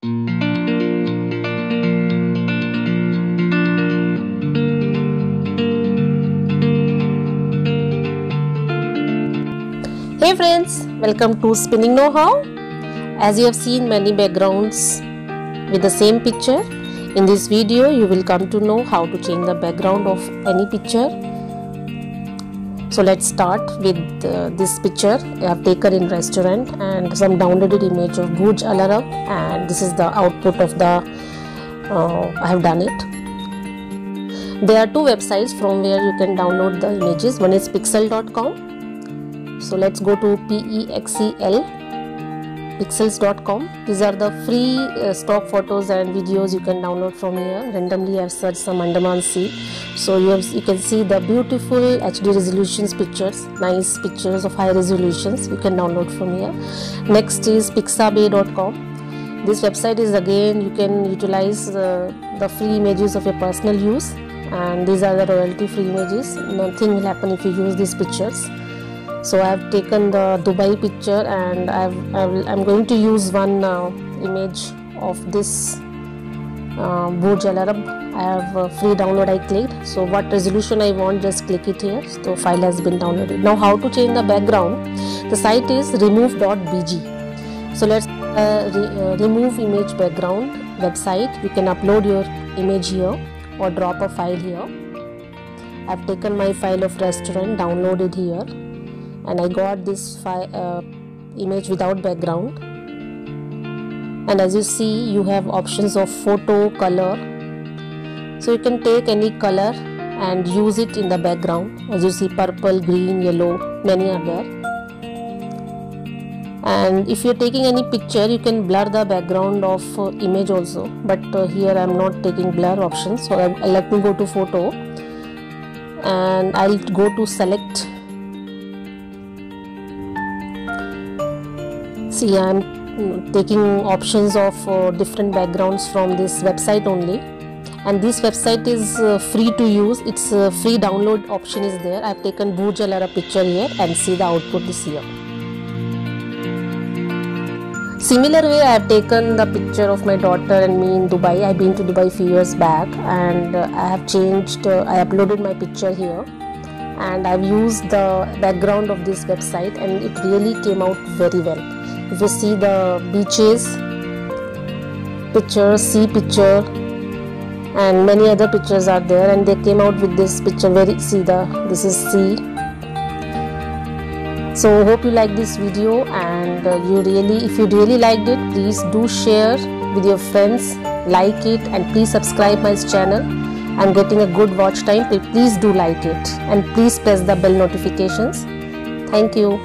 Hey friends, welcome to Spinning Know-how. As you have seen many backgrounds with the same picture, in this video you will come to know how to change the background of any picture. So let's start with this picture I have taken in restaurant and some downloaded image of Burj Al Arab, and this is the output of the I have done it. There are two websites from where you can download the images. One is pixel.com. So let's go to pixels.com. These are the free stock photos and videos you can download from here. Randomly I have searched some ANDAMAN Sea. So you can see the beautiful HD resolutions pictures, nice pictures of high resolutions you can download from here. Next is pixabay.com. This website is again you can utilize the free images of your personal use, and these are the royalty free images. Nothing will happen if you use these pictures. So I have taken the Dubai picture and I'm going to use one image of this Burj Al Arab. I have a free download I clicked. So what resolution I want, just click it here. So file has been downloaded. Now how to change the background? The site is remove.bg. So let's remove image background website. You can upload your image here or drop a file here. I have taken my file of restaurant, downloaded here. And I got this image without background, and as you see you have options of photo, color, so you can take any color and use it in the background. As you see, purple, green, yellow, many are there. And if you're taking any picture, you can blur the background of image also, but here I'm not taking blur option. So let me go to photo and I'll go to select. See, I am taking options of different backgrounds from this website only, and this website is free to use. It's a free download option is there. I have taken Burj Al Arab picture here and see the output is here. Similar way, I have taken the picture of my daughter and me in Dubai. I have been to Dubai a few years back, and I have changed, I uploaded my picture here, and I've used the background of this website, and it really came out very well. If you see the beaches picture, sea picture, and many other pictures are there, and they came out with this picture. This is sea. So hope you like this video, and if you really liked it, please do share with your friends, like it, and please subscribe my channel. I'm getting a good watch time. Please do like it, and please press the bell notifications. Thank you.